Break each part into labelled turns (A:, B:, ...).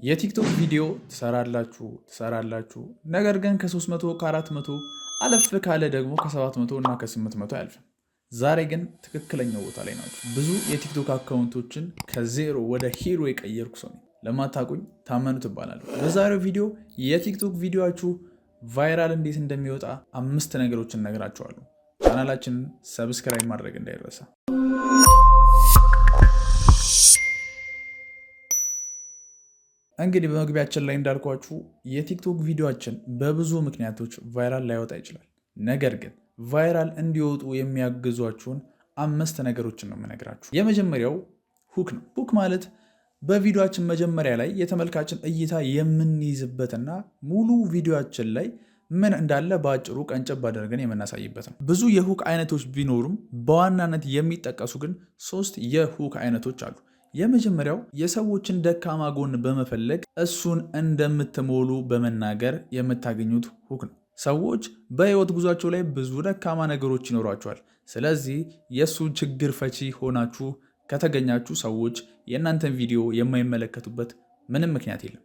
A: የቲክቶክ ቪዲዮ ትሰራላችሁ ነገር ግን ከ300 ከ400 አለፍ ካለ ደግሞ ከ700 እና ከ800 አያልፍም። ዛሬ ግን ትክክለኛው ቦታ ላይ ናችሁ። ብዙ የቲክቶክ አካውንቶችን ከዜሮ ወደ ሂሮ የቀየርኩ ሰው ነኝ። ለማታውቁኝ ታመኑ ትባላለሁ። በዛሬው ቪዲዮ የቲክቶክ ቪዲዮችሁ ቫይራል እንዴት እንደሚወጣ 5 ነገሮችን እነግራችኋለሁ። ቻናላችንን ሰብስክራይብ ማድረግ እንዳይረሳ። እንግዲህ በመግቢያችን ላይ እንዳልኳችሁ የቲክቶክ ቪዲዮአችን በብዙ ምክንያቶች ቫይራል ላይወጣ ይችላል። ነገር ግን ቫይራል እንዲወጡ የሚያግዟችሁን 5 ነገሮችን ነው የምነግራችሁ። የመጀመሪያው ሁክ ነው። ሁክ ማለት በቪዲዮአችን መጀመሪያ ላይ የተመልካችን እይታ የምንይዝበትና ሙሉ ቪዲዮአችን ላይ ምን እንዳለ በአጭሩ ቀንጨብ አድርገን የምናሳይበት ነው። ብዙ የሁክ አይነቶች ቢኖሩም በዋናነት የሚጠቀሱ ግን 3 የሁክ አይነቶች አሉ። የመጀመሪያው የሰዎችን ደካማ ጎን በመፈለግ እሱን እንደምትሞሉ በመናገር የምታገኙት ሁክ ነው። ሰዎች በህይወት ጉዟቸው ላይ ብዙ ደካማ ነገሮች ይኖሯቸዋል። ስለዚህ የእሱ ችግር ፈቺ ሆናችሁ ከተገኛችሁ ሰዎች የእናንተን ቪዲዮ የማይመለከቱበት ምንም ምክንያት የለም።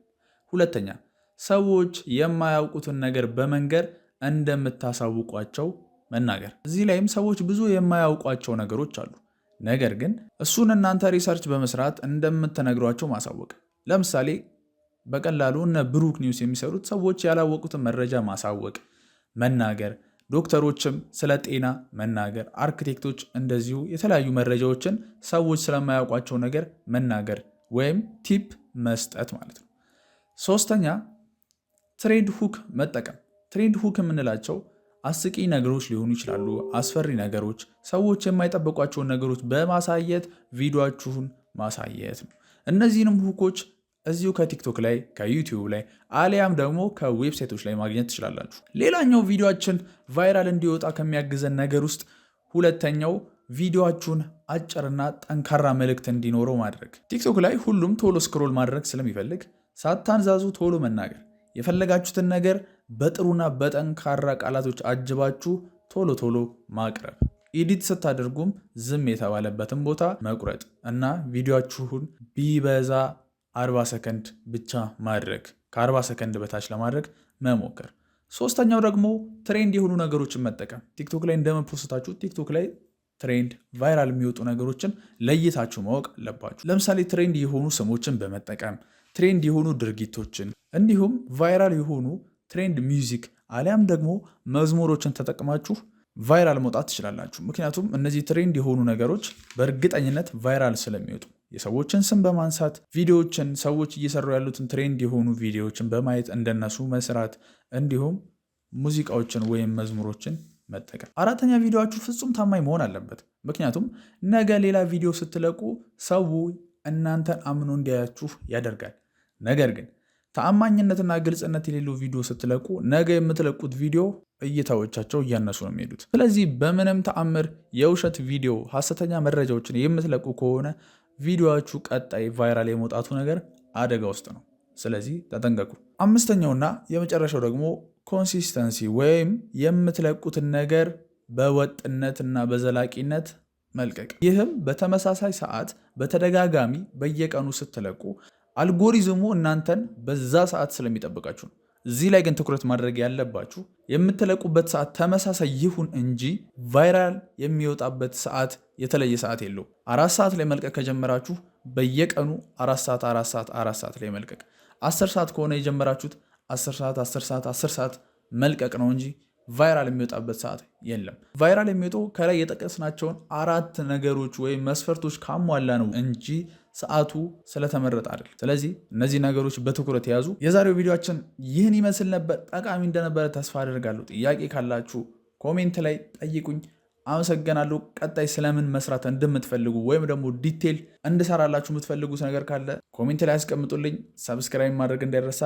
A: ሁለተኛ፣ ሰዎች የማያውቁትን ነገር በመንገር እንደምታሳውቋቸው መናገር። እዚህ ላይም ሰዎች ብዙ የማያውቋቸው ነገሮች አሉ። ነገር ግን እሱን እናንተ ሪሰርች በመስራት እንደምትነግሯቸው ማሳወቅ። ለምሳሌ በቀላሉ እነ ብሩክ ኒውስ የሚሰሩት ሰዎች ያላወቁትን መረጃ ማሳወቅ፣ መናገር። ዶክተሮችም ስለ ጤና መናገር፣ አርክቴክቶች እንደዚሁ የተለያዩ መረጃዎችን ሰዎች ስለማያውቋቸው ነገር መናገር ወይም ቲፕ መስጠት ማለት ነው። ሶስተኛ፣ ትሬንድ ሁክ መጠቀም። ትሬንድ ሁክ የምንላቸው አስቂኝ ነገሮች ሊሆኑ ይችላሉ፣ አስፈሪ ነገሮች፣ ሰዎች የማይጠበቋቸውን ነገሮች በማሳየት ቪዲዮአችሁን ማሳየት ነው። እነዚህንም ሁኮች እዚሁ ከቲክቶክ ላይ ከዩቲዩብ ላይ አሊያም ደግሞ ከዌብሳይቶች ላይ ማግኘት ትችላላችሁ። ሌላኛው ቪዲዮአችን ቫይራል እንዲወጣ ከሚያግዘን ነገር ውስጥ ሁለተኛው ቪዲዮአችሁን አጭርና ጠንካራ መልእክት እንዲኖረው ማድረግ። ቲክቶክ ላይ ሁሉም ቶሎ ስክሮል ማድረግ ስለሚፈልግ ሳታንዛዙ ቶሎ መናገር፣ የፈለጋችሁትን ነገር በጥሩና በጠንካራ ቃላቶች አጅባችሁ ቶሎ ቶሎ ማቅረብ። ኤዲት ስታደርጉም ዝም የተባለበትን ቦታ መቁረጥ እና ቪዲዮአችሁን ቢበዛ 40 ሰከንድ ብቻ ማድረግ፣ ከ40 ሰከንድ በታች ለማድረግ መሞከር። ሶስተኛው ደግሞ ትሬንድ የሆኑ ነገሮችን መጠቀም። ቲክቶክ ላይ እንደመፖስታችሁ ቲክቶክ ላይ ትሬንድ ቫይራል የሚወጡ ነገሮችን ለይታችሁ ማወቅ አለባችሁ። ለምሳሌ ትሬንድ የሆኑ ስሞችን በመጠቀም ትሬንድ የሆኑ ድርጊቶችን እንዲሁም ቫይራል የሆኑ ትሬንድ ሚውዚክ አሊያም ደግሞ መዝሙሮችን ተጠቅማችሁ ቫይራል መውጣት ትችላላችሁ። ምክንያቱም እነዚህ ትሬንድ የሆኑ ነገሮች በእርግጠኝነት ቫይራል ስለሚወጡ የሰዎችን ስም በማንሳት ቪዲዮዎችን፣ ሰዎች እየሰሩ ያሉትን ትሬንድ የሆኑ ቪዲዮዎችን በማየት እንደነሱ መስራት እንዲሁም ሙዚቃዎችን ወይም መዝሙሮችን መጠቀም። አራተኛ፣ ቪዲዮአችሁ ፍጹም ታማኝ መሆን አለበት። ምክንያቱም ነገ ሌላ ቪዲዮ ስትለቁ ሰው እናንተን አምኖ እንዲያያችሁ ያደርጋል። ነገር ግን ተአማኝነትና ግልጽነት የሌለው ቪዲዮ ስትለቁ ነገ የምትለቁት ቪዲዮ እይታዎቻቸው እያነሱ ነው የሚሄዱት። ስለዚህ በምንም ተአምር የውሸት ቪዲዮ፣ ሐሰተኛ መረጃዎችን የምትለቁ ከሆነ ቪዲዮአችሁ ቀጣይ ቫይራል የመውጣቱ ነገር አደጋ ውስጥ ነው። ስለዚህ ተጠንቀቁ። አምስተኛውና የመጨረሻው ደግሞ ኮንሲስተንሲ ወይም የምትለቁትን ነገር በወጥነትና በዘላቂነት መልቀቅ። ይህም በተመሳሳይ ሰዓት በተደጋጋሚ በየቀኑ ስትለቁ አልጎሪዝሙ እናንተን በዛ ሰዓት ስለሚጠብቃችሁ ነው። እዚህ ላይ ግን ትኩረት ማድረግ ያለባችሁ የምትለቁበት ሰዓት ተመሳሳይ ይሁን እንጂ ቫይራል የሚወጣበት ሰዓት የተለየ ሰዓት የለው። 4 ሰዓት ላይ መልቀቅ ከጀመራችሁ በየቀኑ 4 ሰዓት ላይ መልቀቅ። 10 ሰዓት ከሆነ የጀመራችሁት 10 ሰዓት መልቀቅ ነው እንጂ ቫይራል የሚወጣበት ሰዓት የለም። ቫይራል የሚወጣው ከላይ የጠቀስናቸውን 4 ነገሮች ወይም መስፈርቶች ካሟላ ነው እንጂ ሰዓቱ ስለተመረጠ አይደል። ስለዚህ እነዚህ ነገሮች በትኩረት የያዙ። የዛሬው ቪዲዮአችን ይህን ይመስል ነበር። ጠቃሚ እንደነበረ ተስፋ አደርጋለሁ። ጥያቄ ካላችሁ ኮሜንት ላይ ጠይቁኝ። አመሰግናለሁ። ቀጣይ ስለምን መስራት እንደምትፈልጉ ወይም ደግሞ ዲቴል እንድሰራላችሁ የምትፈልጉት ነገር ካለ ኮሜንት ላይ አስቀምጡልኝ። ሰብስክራይብ ማድረግ እንዳይረሳ።